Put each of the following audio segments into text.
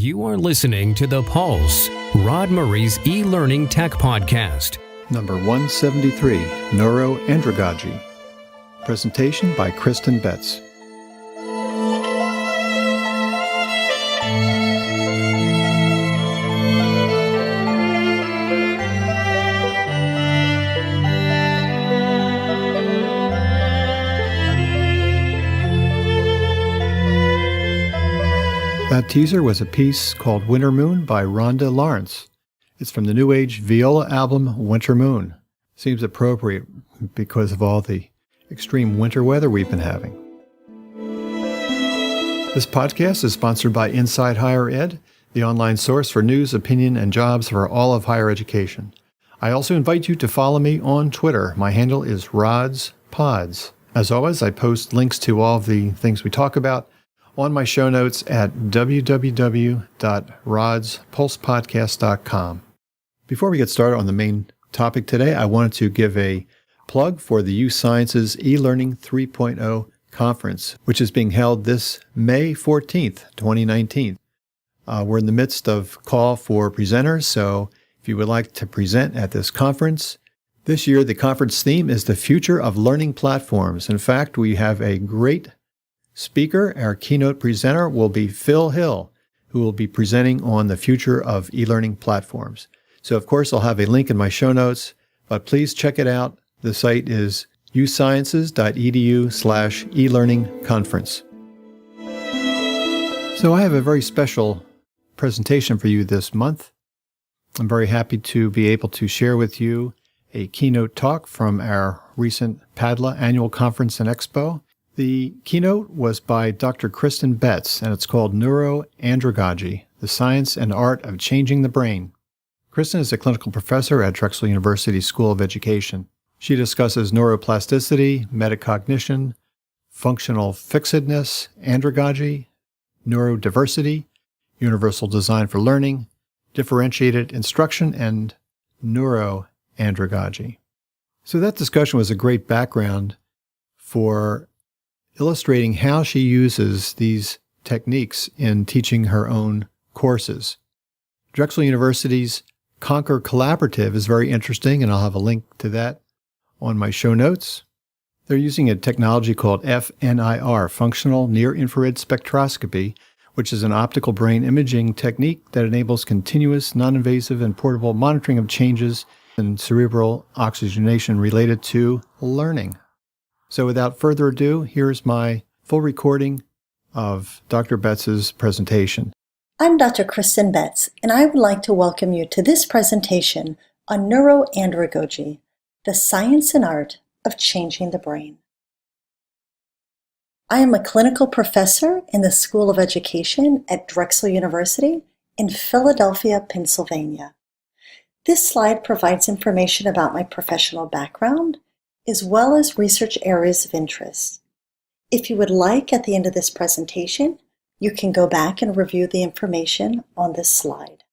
You are listening to The Pulse, Rod Murray's e-learning tech podcast. Number 173, Neuro-Andragogy. Presentation by Kristen Betts. That teaser was a piece called Winter Moon by Rhonda Lawrence. It's from the New Age viola album Winter Moon. Seems appropriate because of all the extreme winter weather we've been having. This podcast is sponsored by Inside Higher Ed, the online source for news, opinion, and jobs for all of higher education. I also invite you to follow me on Twitter. My handle is RodsPods. As always, I post links to all of the things we talk about on my show notes at www.rodspulsepodcast.com. Before we get started on the main topic today, I wanted to give a plug for the U Sciences eLearning 3.0 conference, which is being held this May 14th, 2019. We're in the midst of call for presenters, so if you would like to present at this conference, this year the conference theme is the future of learning platforms. In fact, we have a great speaker. Our keynote presenter will be Phil Hill, who will be presenting on the future of e-learning platforms. So, of course, I'll have a link in my show notes, but please check it out. The site is usciences.edu/e-learning-conference. So I have a very special presentation for you this month. I'm very happy to be able to share with you a keynote talk from our recent PADLA annual conference and Expo. The keynote was by Dr. Kristen Betts, and it's called Neuro-Andragogy, the Science and Art of Changing the Brain. Kristen is a clinical professor at Drexel University School of Education. She discusses neuroplasticity, metacognition, functional fixedness, andragogy, neurodiversity, universal design for learning, differentiated instruction, and neuro-andragogy. So that discussion was a great background for illustrating how she uses these techniques in teaching her own courses. Drexel University's Conquer Collaborative is very interesting, and I'll have a link to that on my show notes. They're using a technology called FNIR, Functional Near-Infrared Spectroscopy, which is an optical brain imaging technique that enables continuous, non-invasive, and portable monitoring of changes in cerebral oxygenation related to learning. So without further ado, here's my full recording of Dr. Betts' presentation. I'm Dr. Kristen Betts, and I would like to welcome you to this presentation on Neuro-Andragogy, the science and art of changing the brain. I am a clinical professor in the School of Education at Drexel University in Philadelphia, Pennsylvania. This slide provides information about my professional background, as well as research areas of interest. If you would like, at the end of this presentation, you can go back and review the information on this slide.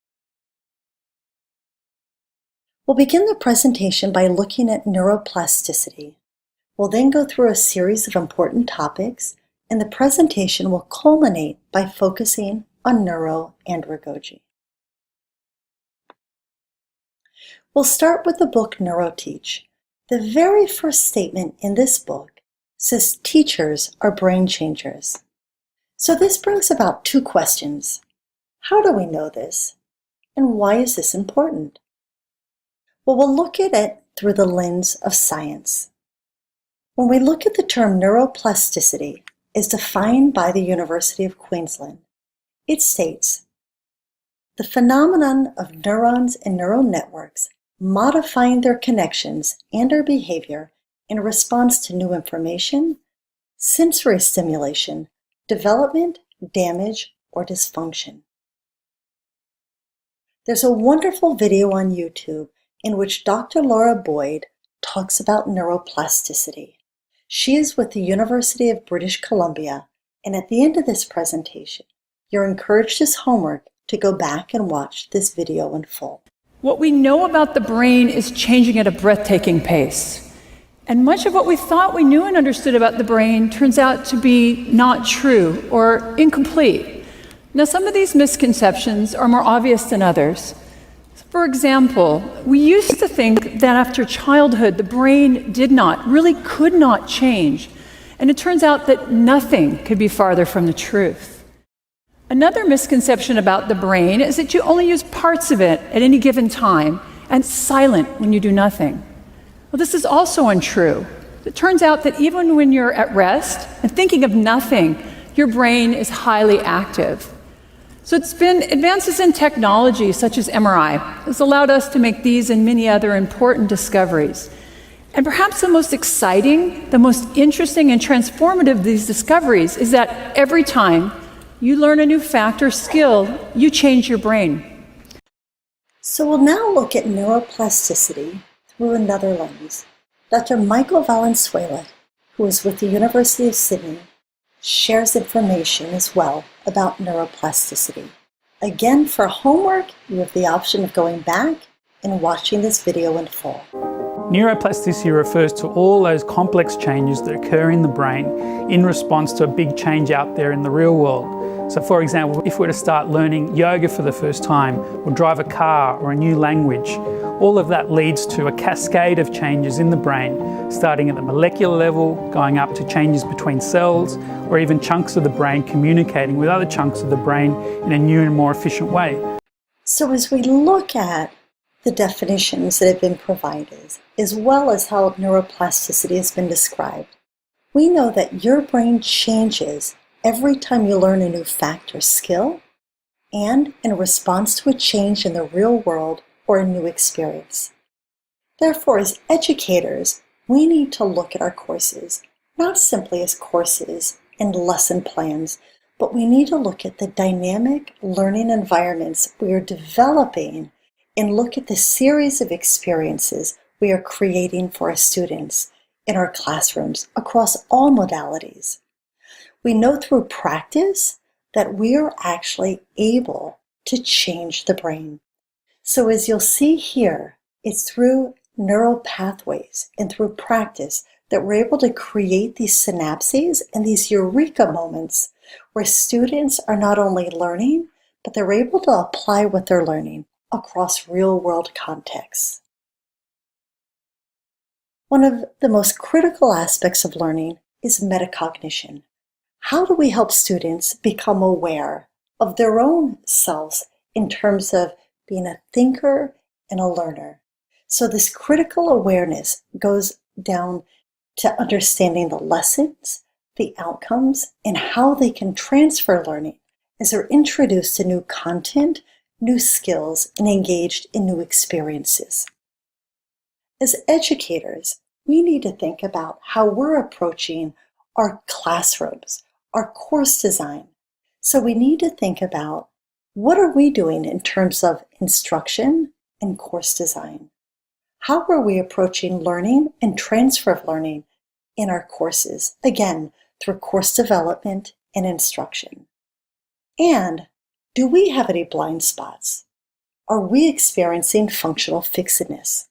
We'll begin the presentation by looking at neuroplasticity. We'll then go through a series of important topics, and the presentation will culminate by focusing on neuro-andragogy. We'll start with the book NeuroTeach. The very first statement in this book says teachers are brain changers. So this brings about two questions. How do we know this? And why is this important? Well, we'll look at it through the lens of science. When we look at the term neuroplasticity as defined by the University of Queensland, it states, the phenomenon of neurons and neural networks modifying their connections and their behavior in response to new information, sensory stimulation, development, damage, or dysfunction. There's a wonderful video on YouTube in which Dr. Laura Boyd talks about neuroplasticity. She is with the University of British Columbia, and at the end of this presentation, you're encouraged as homework to go back and watch this video in full. What we know about the brain is changing at a breathtaking pace. And much of what we thought we knew and understood about the brain turns out to be not true or incomplete. Now, some of these misconceptions are more obvious than others. For example, we used to think that after childhood, the brain really could not change. And it turns out that nothing could be farther from the truth. Another misconception about the brain is that you only use parts of it at any given time, and it's silent when you do nothing. Well, this is also untrue. It turns out that even when you're at rest and thinking of nothing, your brain is highly active. So it's been advances in technology, such as MRI, has allowed us to make these and many other important discoveries. And perhaps the most exciting, the most interesting and transformative of these discoveries is that every time you learn a new fact or skill, you change your brain. So we'll now look at neuroplasticity through another lens. Dr. Michael Valenzuela, who is with the University of Sydney, shares information as well about neuroplasticity. Again, for homework, you have the option of going back and watching this video in full. Neuroplasticity refers to all those complex changes that occur in the brain in response to a big change out there in the real world. So for example, if we're to start learning yoga for the first time, or drive a car or a new language, all of that leads to a cascade of changes in the brain, starting at the molecular level, going up to changes between cells, or even chunks of the brain communicating with other chunks of the brain in a new and more efficient way. So as we look at the definitions that have been provided, as well as how neuroplasticity has been described, we know that your brain changes every time you learn a new fact or skill, and in response to a change in the real world or a new experience. Therefore, as educators, we need to look at our courses, not simply as courses and lesson plans, but we need to look at the dynamic learning environments we are developing and look at the series of experiences we are creating for our students in our classrooms across all modalities. We know through practice that we are actually able to change the brain. So as you'll see here, it's through neural pathways and through practice that we're able to create these synapses and these eureka moments where students are not only learning, but they're able to apply what they're learning across real-world contexts. One of the most critical aspects of learning is metacognition. How do we help students become aware of their own selves in terms of being a thinker and a learner? So this critical awareness goes down to understanding the lessons, the outcomes, and how they can transfer learning as they're introduced to new content, new skills, and engaged in new experiences. As educators, we need to think about how we're approaching our classrooms, our course design. So we need to think about what are we doing in terms of instruction and course design? How are we approaching learning and transfer of learning in our courses? Again, through course development and instruction. And do we have any blind spots? Are we experiencing functional fixedness?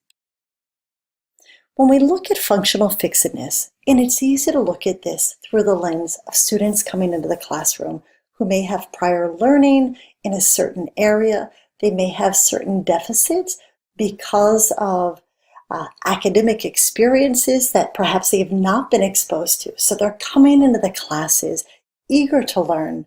When we look at functional fixedness, and it's easy to look at this through the lens of students coming into the classroom who may have prior learning in a certain area, they may have certain deficits because of academic experiences that perhaps they have not been exposed to. So they're coming into the classes eager to learn,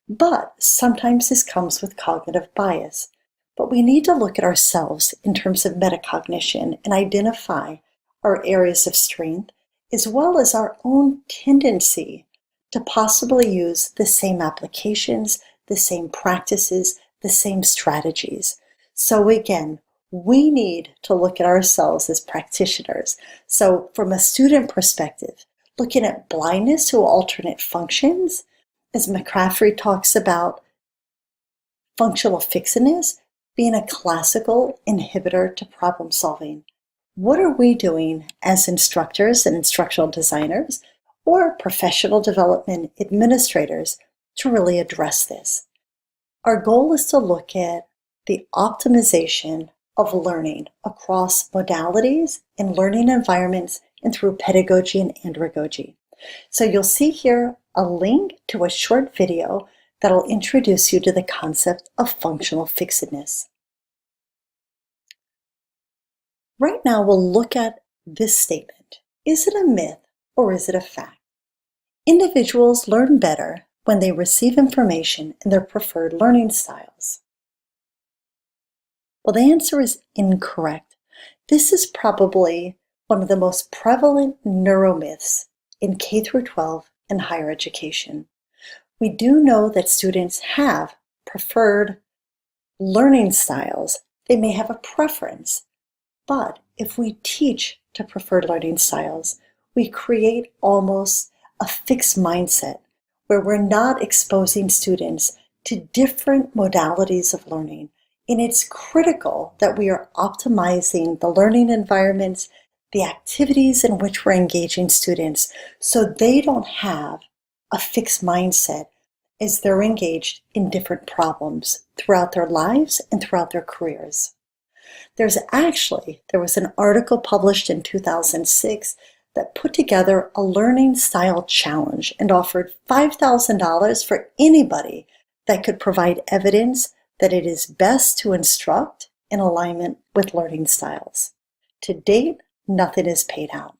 but sometimes this comes with cognitive bias. But we need to look at ourselves in terms of metacognition and identify our areas of strength, as well as our own tendency to possibly use the same applications, the same practices, the same strategies. So again, we need to look at ourselves as practitioners. So from a student perspective, looking at blindness to alternate functions, as McCaffrey talks about functional fixedness being a classical inhibitor to problem solving. What are we doing as instructors and instructional designers or professional development administrators to really address this? Our goal is to look at the optimization of learning across modalities and learning environments and through pedagogy and andragogy. So you'll see here a link to a short video that'll introduce you to the concept of functional fixedness. Right now, we'll look at this statement. Is it a myth or is it a fact? Individuals learn better when they receive information in their preferred learning styles. Well, the answer is incorrect. This is probably one of the most prevalent neuromyths in K through 12 and higher education. We do know that students have preferred learning styles. They may have a preference, but if we teach to preferred learning styles, we create almost a fixed mindset where we're not exposing students to different modalities of learning. And it's critical that we are optimizing the learning environments, the activities in which we're engaging students, so they don't have a fixed mindset as they're engaged in different problems throughout their lives and throughout their careers. There was an article published in 2006 that put together a learning style challenge and offered $5,000 for anybody that could provide evidence that it is best to instruct in alignment with learning styles. To date, nothing is paid out.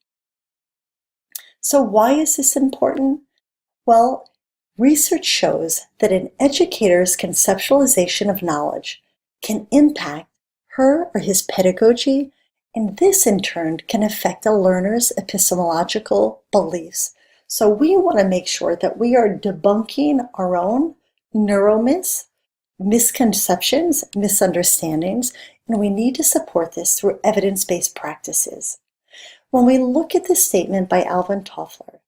So why is this important? Well, research shows that an educator's conceptualization of knowledge can impact her or his pedagogy, and this in turn can affect a learner's epistemological beliefs. So we want to make sure that we are debunking our own neuromyths, misconceptions, misunderstandings, and we need to support this through evidence-based practices. When we look at this statement by Alvin Toffler,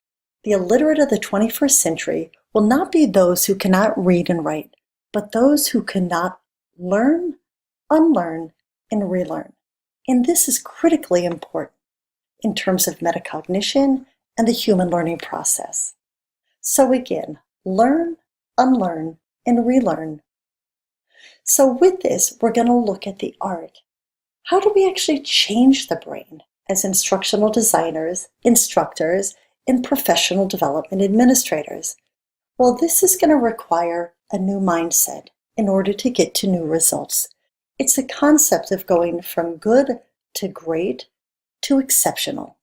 the illiterate of the 21st century will not be those who cannot read and write, but those who cannot learn, unlearn, and relearn. And this is critically important in terms of metacognition and the human learning process. So again, learn, unlearn, and relearn. So with this, we're going to look at the art. How do we actually change the brain as instructional designers, instructors, and professional development administrators? Well, this is going to require a new mindset in order to get to new results. It's a concept of going from good to great to exceptional.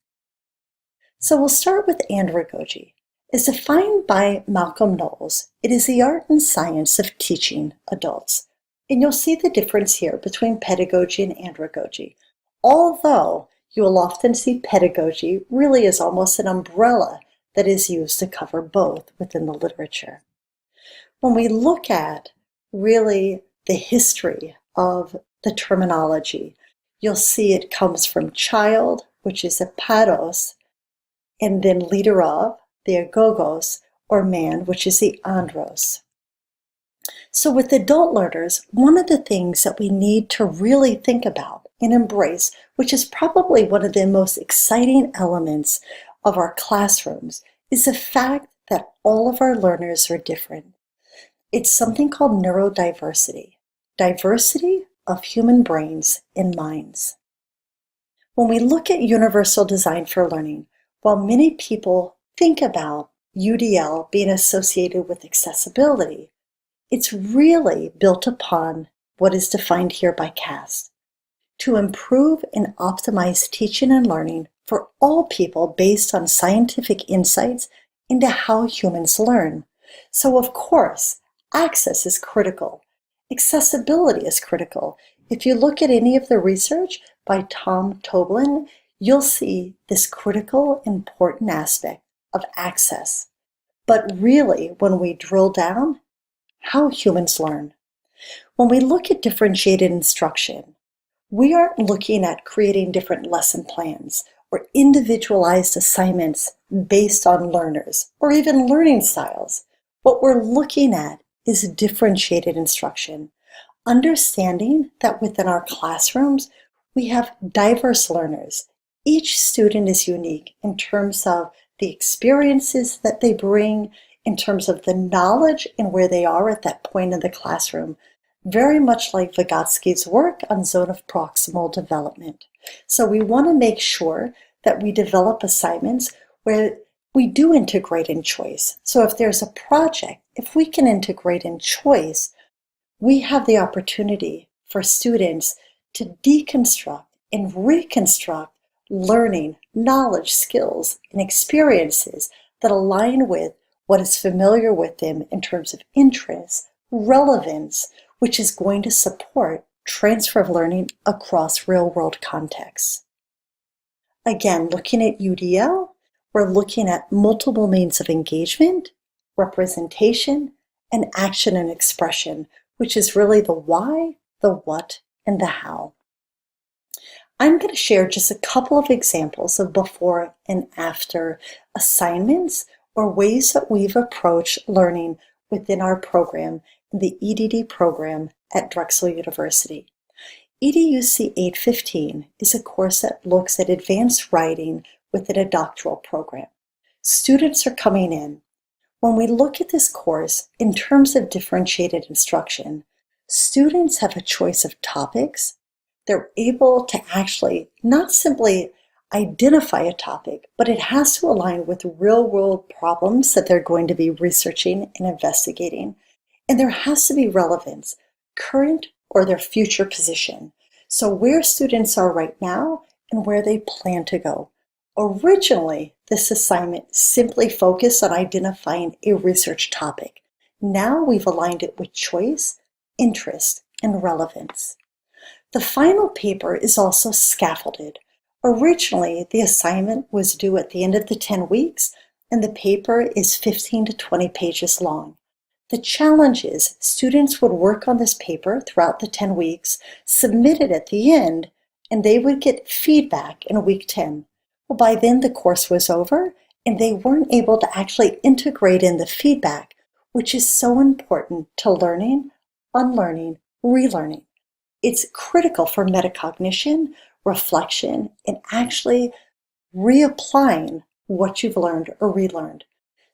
So we'll start with andragogy. As defined by Malcolm Knowles, it is the art and science of teaching adults. And you'll see the difference here between pedagogy and andragogy. Although you will often see pedagogy really as almost an umbrella that is used to cover both within the literature. When we look at really the history of the terminology, you'll see it comes from child, which is a pados, and then leader of, the agogos, or man, which is the andros. So with adult learners, one of the things that we need to really think about and embrace, which is probably one of the most exciting elements of our classrooms, is the fact that all of our learners are different. It's something called neurodiversity, diversity of human brains and minds. When we look at universal design for learning, while many people think about UDL being associated with accessibility, it's really built upon what is defined here by CAST, to improve and optimize teaching and learning for all people based on scientific insights into how humans learn. So of course, access is critical. Accessibility is critical. If you look at any of the research by Tom Toblin, you'll see this critical, important aspect of access. But really, when we drill down, how humans learn. When we look at differentiated instruction, we aren't looking at creating different lesson plans or individualized assignments based on learners or even learning styles. What we're looking at is differentiated instruction, understanding that within our classrooms, we have diverse learners. Each student is unique in terms of the experiences that they bring, in terms of the knowledge and where they are at that point in the classroom, very much like Vygotsky's work on zone of proximal development. So we want to make sure that we develop assignments where we do integrate in choice. So if there's a project, if we can integrate in choice, we have the opportunity for students to deconstruct and reconstruct learning, knowledge, skills, and experiences that align with what is familiar with them in terms of interest, relevance, which is going to support transfer of learning across real-world contexts. Again, looking at UDL, we're looking at multiple means of engagement, representation, and action and expression, which is really the why, the what, and the how. I'm going to share just a couple of examples of before and after assignments or ways that we've approached learning within our program, the EDD program at Drexel University. EDUC 815 is a course that looks at advanced writing within a doctoral program. Students are coming in. When we look at this course in terms of differentiated instruction, students have a choice of topics. They're able to actually not simply identify a topic, but it has to align with real-world problems that they're going to be researching and investigating. And there has to be relevance, current or their future position. So where students are right now and where they plan to go. Originally, this assignment simply focused on identifying a research topic. Now we've aligned it with choice, interest, and relevance. The final paper is also scaffolded. Originally, the assignment was due at the end of the 10 weeks, and the paper is 15 to 20 pages long. The challenge is students would work on this paper throughout the 10 weeks, submit it at the end, and they would get feedback in week 10. Well, by then the course was over, and they weren't able to actually integrate in the feedback, which is so important to learning, unlearning, relearning. It's critical for metacognition, reflection, and actually reapplying what you've learned or relearned.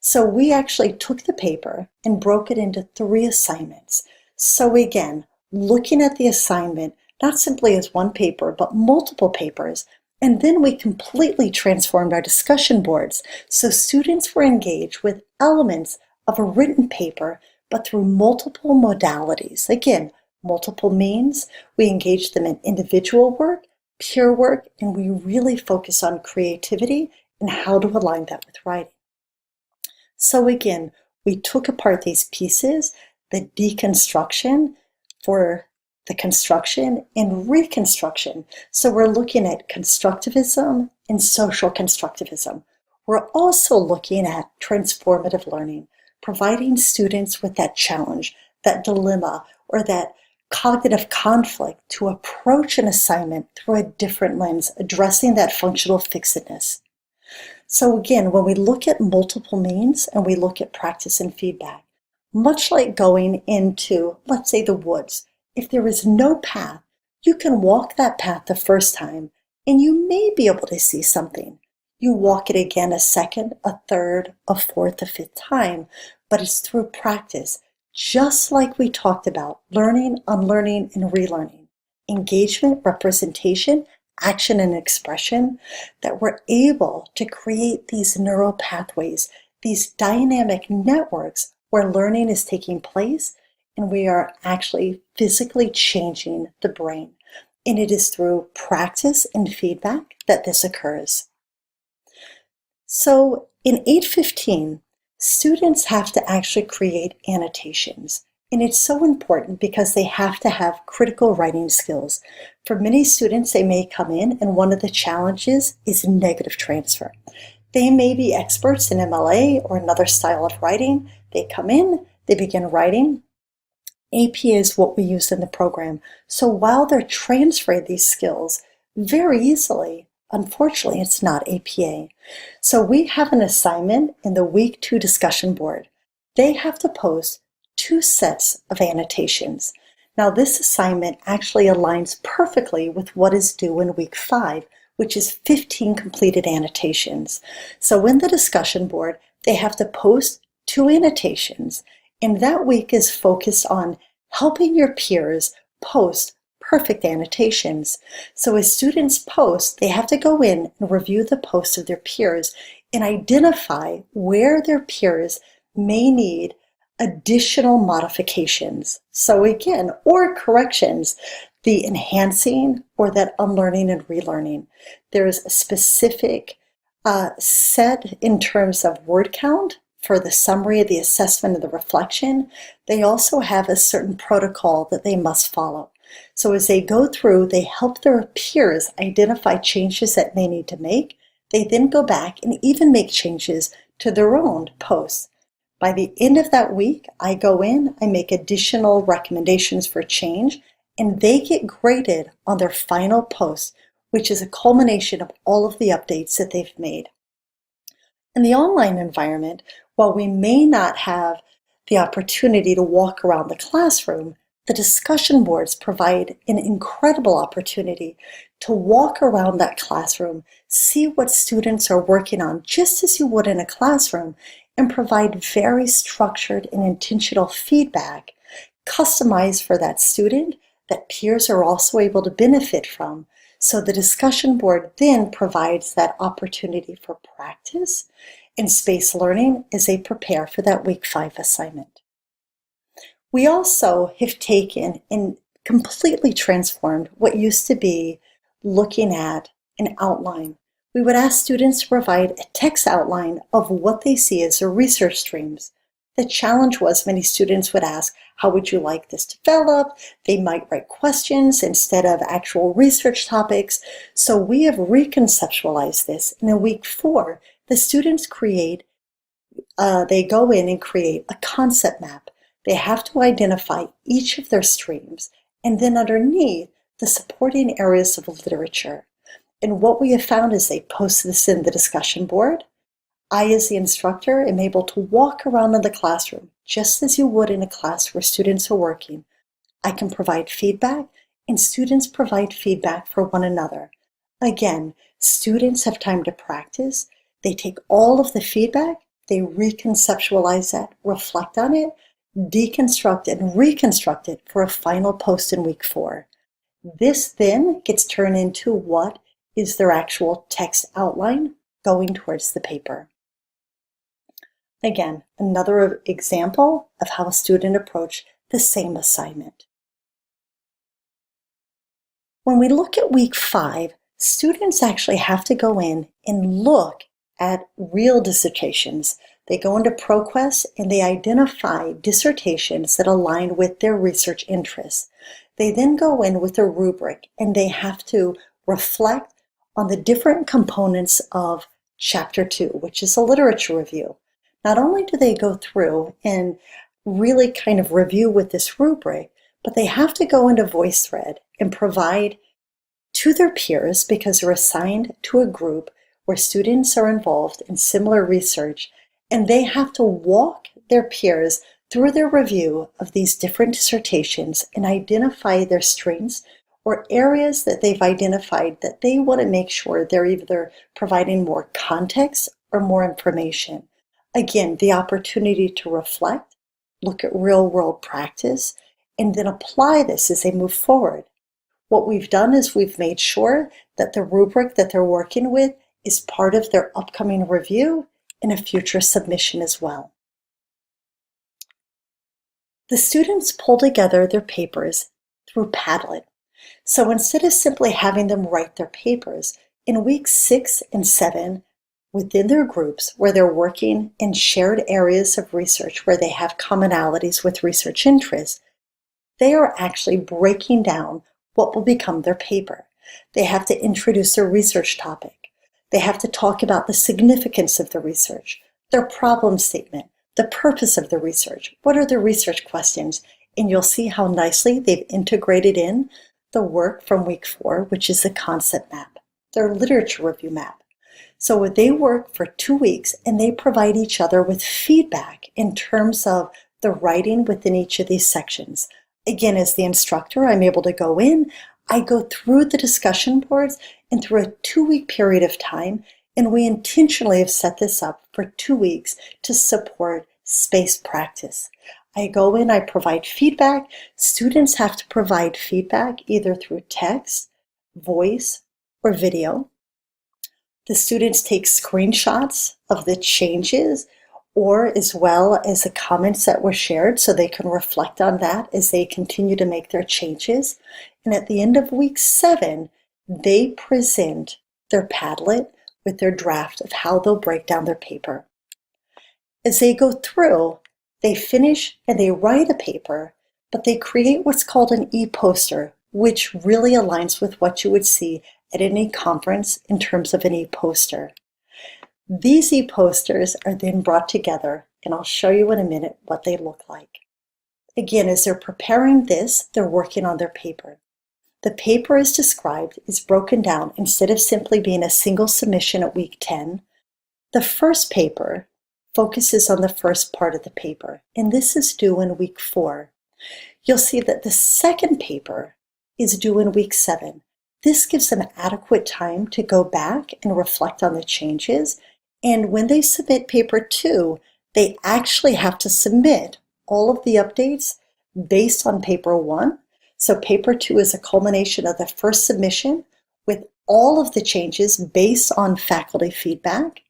So we actually took the paper and broke it into 3 assignments. So again, looking at the assignment, not simply as one paper, but multiple papers, and then we completely transformed our discussion boards. So students were engaged with elements of a written paper, but through multiple modalities. Again, multiple means. We engage them in individual work, peer work, and we really focus on creativity and how to align that with writing. So again, we took apart these pieces, the deconstruction for the construction and reconstruction. So we're looking at constructivism and social constructivism. We're also looking at transformative learning, providing students with that challenge, that dilemma, or that cognitive conflict to approach an assignment through a different lens, addressing that functional fixedness. So again, when we look at multiple means and we look at practice and feedback, much like going into, let's say, the woods, if there is no path, you can walk that path the first time and you may be able to see something. You walk it again a second, a third, a fourth, a fifth time, but it's through practice. Just like we talked about, learning, unlearning, and relearning, engagement, representation, action, and expression, that we're able to create these neural pathways, these dynamic networks where learning is taking place and we are actually physically changing the brain. And it is through practice and feedback that this occurs. So in 815, students have to actually create annotations. And it's so important because they have to have critical writing skills. For many students, they may come in and one of the challenges is negative transfer. They may be experts in MLA or another style of writing. They come in, they begin writing. AP is what we use in the program. So while they're transferring these skills very easily, unfortunately, it's not APA. So we have an assignment in the week 2 discussion board. They have to post 2 sets of annotations. Now this assignment actually aligns perfectly with what is due in week 5, which is 15 completed annotations. So in the discussion board, they have to post 2 annotations, and that week is focused on helping your peers post perfect annotations. So as students post, they have to go in and review the posts of their peers and identify where their peers may need additional modifications. So again, or corrections, the enhancing or that unlearning and relearning. There is a specific set in terms of word count for the summary, the assessment, and the reflection. They also have a certain protocol that they must follow. So as they go through, they help their peers identify changes that they need to make. They then go back and even make changes to their own posts. By the end of that week, I go in, I make additional recommendations for change, and they get graded on their final post, which is a culmination of all of the updates that they've made. In the online environment, while we may not have the opportunity to walk around the classroom, the discussion boards provide an incredible opportunity to walk around that classroom, see what students are working on, just as you would in a classroom, and provide very structured and intentional feedback, customized for that student, that peers are also able to benefit from. So the discussion board then provides that opportunity for practice and spaced learning as they prepare for that week 5 assignment. We also have taken and completely transformed what used to be looking at an outline. We would ask students to provide a text outline of what they see as their research streams. The challenge was many students would ask, how would you like this developed? They might write questions instead of actual research topics. So we have reconceptualized this. And in week 4, the students they go in and create a concept map. They have to identify each of their streams, and then underneath the supporting areas of literature. And what we have found is they post this in the discussion board. I, as the instructor, am able to walk around in the classroom, just as you would in a class where students are working. I can provide feedback, and students provide feedback for one another. Again, students have time to practice. They take all of the feedback, they reconceptualize that, reflect on it, deconstruct and reconstruct it for a final post in week 4. This then gets turned into what is their actual text outline going towards the paper. Again, another example of how a student approached the same assignment. When we look at week 5, students actually have to go in and look at real dissertations. They go into ProQuest and they identify dissertations that align with their research interests. They then go in with a rubric and they have to reflect on the different components of Chapter 2, which is a literature review. Not only do they go through and really kind of review with this rubric, but they have to go into VoiceThread and provide to their peers, because they're assigned to a group where students are involved in similar research, and they have to walk their peers through their review of these different dissertations and identify their strengths or areas that they've identified that they want to make sure they're either providing more context or more information. Again, the opportunity to reflect, look at real-world practice, and then apply this as they move forward. What we've done is we've made sure that the rubric that they're working with is part of their upcoming review and a future submission as well. The students pull together their papers through PADLA. So instead of simply having them write their papers, in weeks 6 and 7, within their groups where they're working in shared areas of research where they have commonalities with research interests, they are actually breaking down what will become their paper. They have to introduce their research topic. They have to talk about the significance of the research, their problem statement, the purpose of the research, what are the research questions, and you'll see how nicely they've integrated in the work from week 4, which is the concept map, their literature review map. So they work for 2 weeks and they provide each other with feedback in terms of the writing within each of these sections. Again, as the instructor, I'm able to go in, I go through the discussion boards and through a 2-week period of time, and we intentionally have set this up for 2 weeks to support spaced practice. I go in, I provide feedback. Students have to provide feedback either through text, voice, or video. The students take screenshots of the changes or as well as the comments that were shared so they can reflect on that as they continue to make their changes. And at the end of week 7, they present their Padlet with their draft of how they'll break down their paper. As they go through, they finish and they write a paper, but they create what's called an e-poster, which really aligns with what you would see at any conference in terms of an e-poster. These e-posters are then brought together, and I'll show you in a minute what they look like. Again, as they're preparing this, they're working on their paper. The paper is described, is broken down, instead of simply being a single submission at week 10. The first paper focuses on the first part of the paper, and this is due in week 4. You'll see that the second paper is due in week 7. This gives them adequate time to go back and reflect on the changes. And when they submit paper 2, they actually have to submit all of the updates based on paper 1. So paper 2 is a culmination of the first submission with all of the changes based on faculty feedback.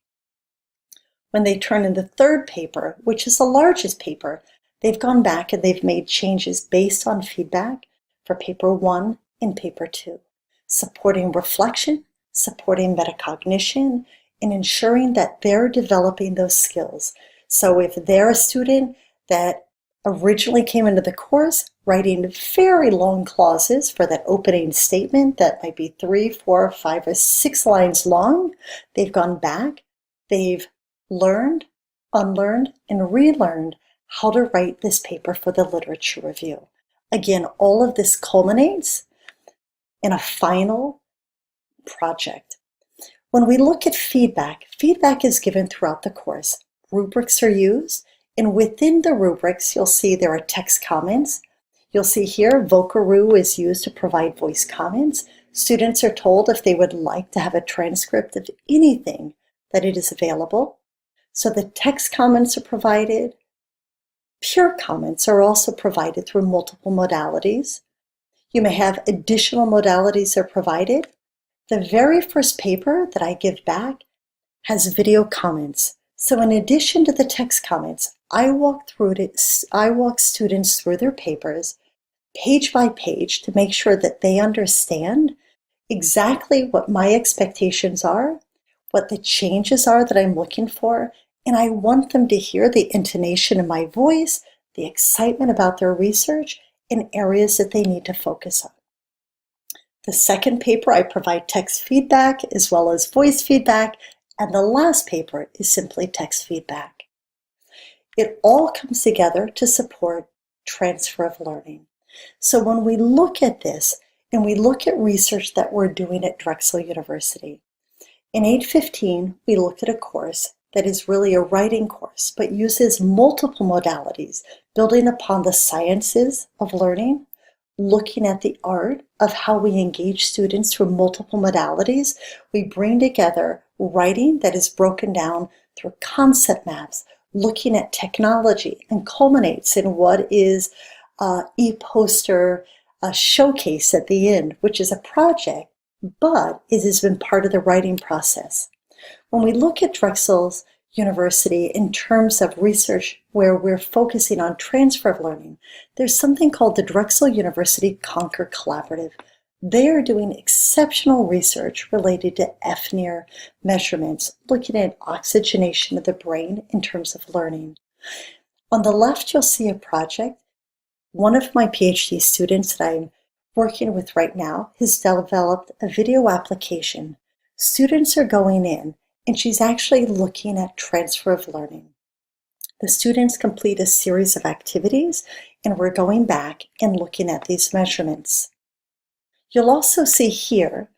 When they turn in the third paper, which is the largest paper, they've gone back and they've made changes based on feedback for paper 1 and paper 2, supporting reflection, supporting metacognition, and ensuring that they're developing those skills. So if they're a student that originally came into the course writing very long clauses for that opening statement that might be 3, 4, 5, or 6 lines long, they've gone back, they've learned, unlearned, and relearned how to write this paper for the literature review. Again, all of this culminates in a final project. When we look at feedback, feedback is given throughout the course. Rubrics are used, and within the rubrics, you'll see there are text comments. You'll see here, Vocaroo is used to provide voice comments. Students are told if they would like to have a transcript of anything, that it is available. So the text comments are provided. Pure comments are also provided through multiple modalities. You may have additional modalities that are provided. The very first paper that I give back has video comments. So in addition to the text comments, I walk students through their papers page by page to make sure that they understand exactly what my expectations are, what the changes are that I'm looking for, and I want them to hear the intonation in my voice, the excitement about their research, in areas that they need to focus on. The second paper, I provide text feedback as well as voice feedback, and the last paper is simply text feedback. It all comes together to support transfer of learning. So when we look at this, and we look at research that we're doing at Drexel University, in 815, we looked at a course that is really a writing course, but uses multiple modalities, building upon the sciences of learning, looking at the art of how we engage students through multiple modalities. We bring together writing that is broken down through concept maps, looking at technology, and culminates in what is e-poster showcase at the end, which is a project, but it has been part of the writing process. When we look at Drexel's University in terms of research where we're focusing on transfer of learning, there's something called the Drexel University Conquer Collaborative. They are doing exceptional research related to FNIR measurements, looking at oxygenation of the brain in terms of learning. On the left, you'll see a project. One of my PhD students that I'm working with right now has developed a video application. Students are going in, and she's actually looking at transfer of learning. The students complete a series of activities, and we're going back and looking at these measurements. You'll also see here,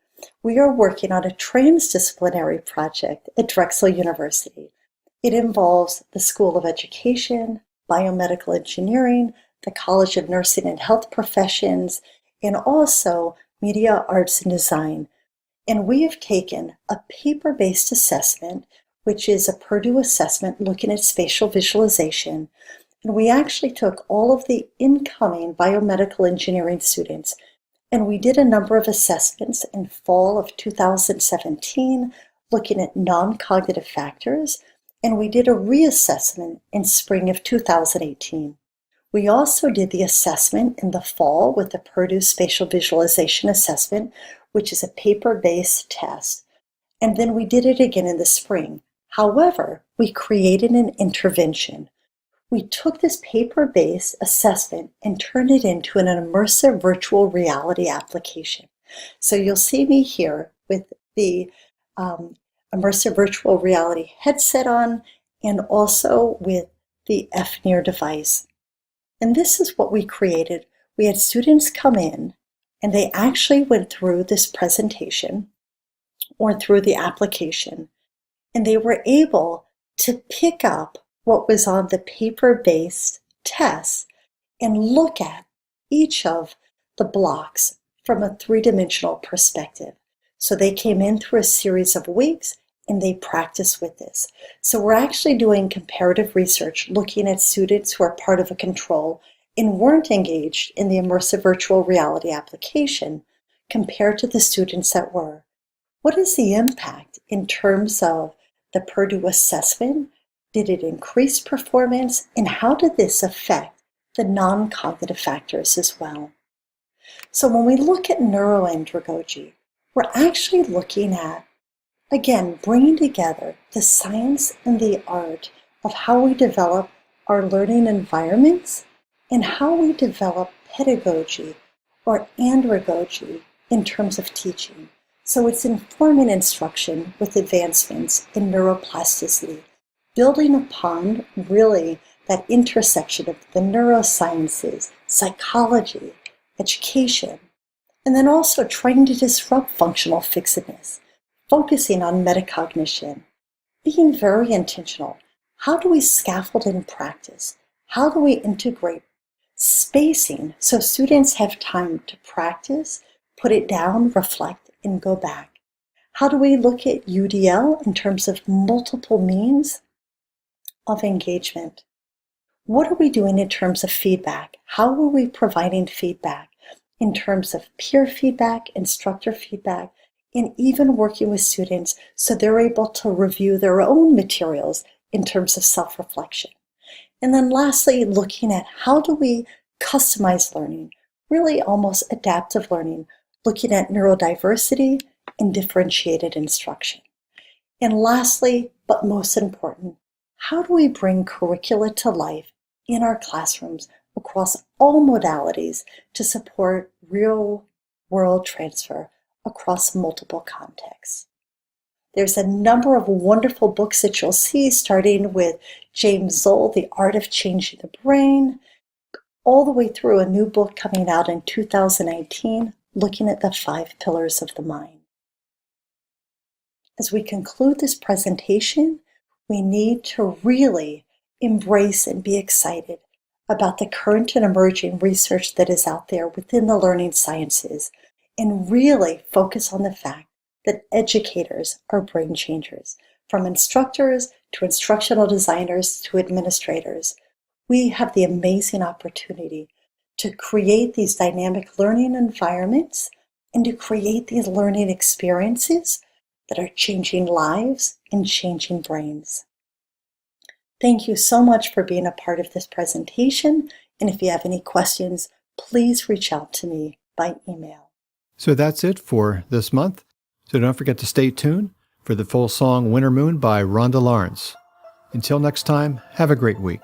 we are working on a transdisciplinary project at Drexel University. It involves the School of Education, Biomedical Engineering, the College of Nursing and Health Professions, and also Media Arts and Design. And we have taken a paper-based assessment, which is a Purdue assessment looking at spatial visualization. And we actually took all of the incoming biomedical engineering students, and we did a number of assessments in fall of 2017, looking at non-cognitive factors. and we did a reassessment in spring of 2018. We also did the assessment in the fall with the Purdue Spatial Visualization Assessment, which is a paper-based test, and then we did it again in the spring. However, we created an intervention. We took this paper-based assessment and turned it into an immersive virtual reality application. So you'll see me here with the immersive virtual reality headset on and also with the FNIR device. And this is what we created. We had students come in and they actually went through this presentation or through the application, and they were able to pick up what was on the paper-based test and look at each of the blocks from a three-dimensional perspective. So they came in through a series of weeks and they practiced with this. So we're actually doing comparative research looking at students who are part of a control and weren't engaged in the immersive virtual reality application compared to the students that were. What is the impact in terms of the Purdue assessment? Did it increase performance? And how did this affect the non-cognitive factors as well? So when we look at Neuro-Andragogy, we're actually looking at, again, bringing together the science and the art of how we develop our learning environments and how we develop pedagogy or andragogy in terms of teaching. So it's informing instruction with advancements in neuroplasticity, building upon really that intersection of the neurosciences, psychology, education, and then also trying to disrupt functional fixedness, focusing on metacognition, being very intentional. How do we scaffold in practice? How do we integrate spacing so students have time to practice, put it down, reflect, and go back? How do we look at UDL in terms of multiple means of engagement? What are we doing in terms of feedback? How are we providing feedback in terms of peer feedback, instructor feedback, and even working with students so they're able to review their own materials in terms of self-reflection? And then lastly, looking at how do we customize learning, really almost adaptive learning, looking at neurodiversity and differentiated instruction. And lastly, but most important, how do we bring curricula to life in our classrooms across all modalities to support real-world transfer across multiple contexts? There's a number of wonderful books that you'll see, starting with James Zoll, The Art of Changing the Brain, all the way through a new book coming out in 2019, looking at the 5 pillars of the mind. As we conclude this presentation, we need to really embrace and be excited about the current and emerging research that is out there within the learning sciences, and really focus on the fact that educators are brain changers. From instructors to instructional designers to administrators, we have the amazing opportunity to create these dynamic learning environments and to create these learning experiences that are changing lives and changing brains. Thank you so much for being a part of this presentation, and if you have any questions, please reach out to me by email. So that's it for this month. So don't forget to stay tuned for the full song Winter Moon by Rhonda Lawrence. Until next time, have a great week.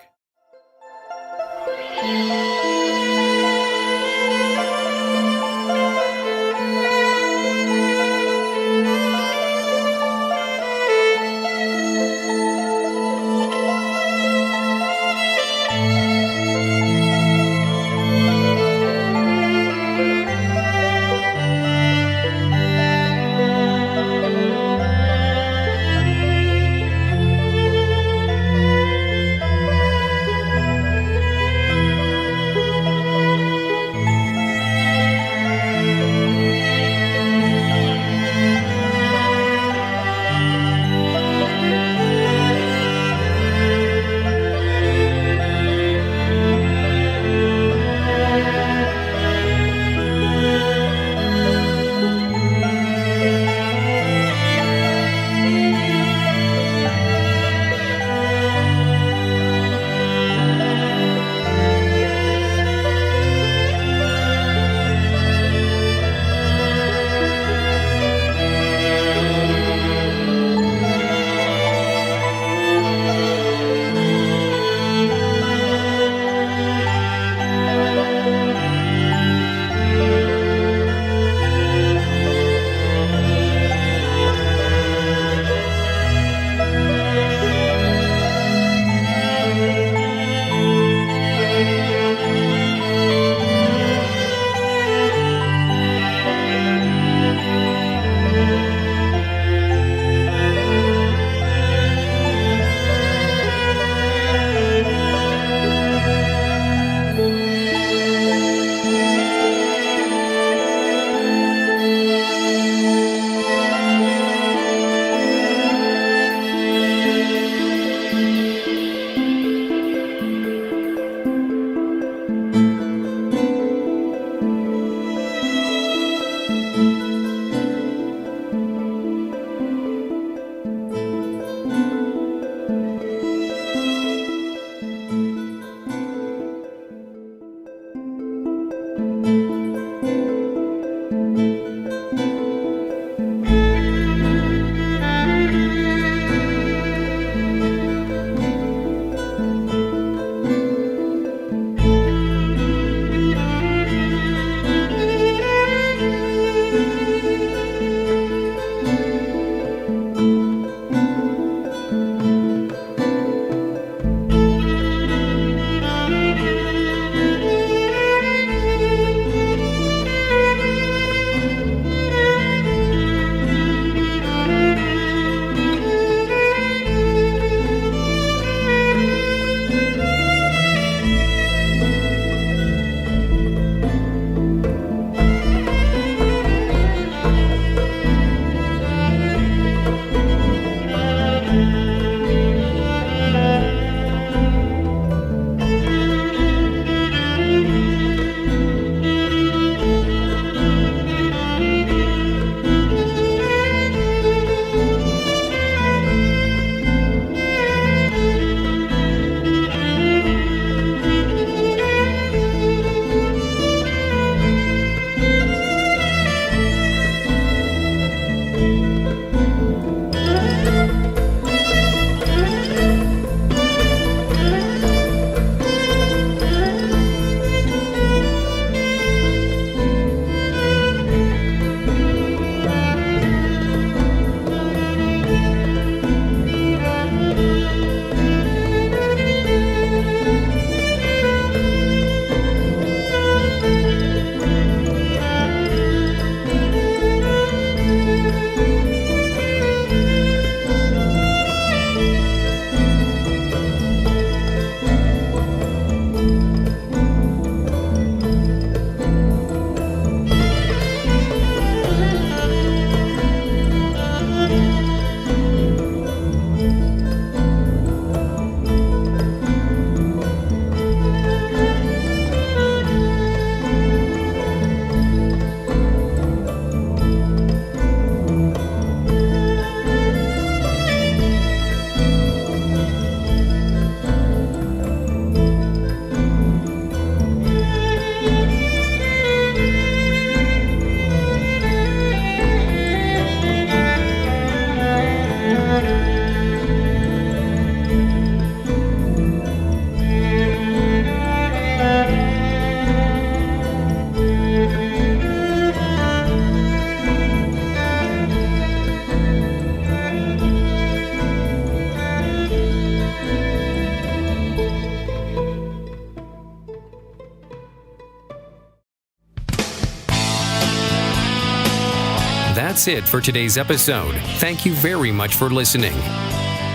That's it for today's episode. Thank you very much for listening.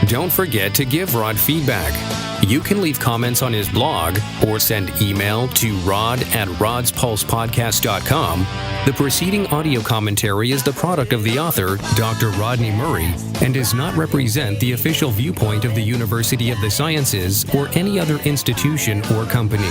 Don't forget to give Rod feedback. You can leave comments on his blog or send email to rod@rodspulsepodcast.com. The preceding audio commentary is the product of the author, Dr. Rodney Murray, and does not represent the official viewpoint of the University of the Sciences or any other institution or company.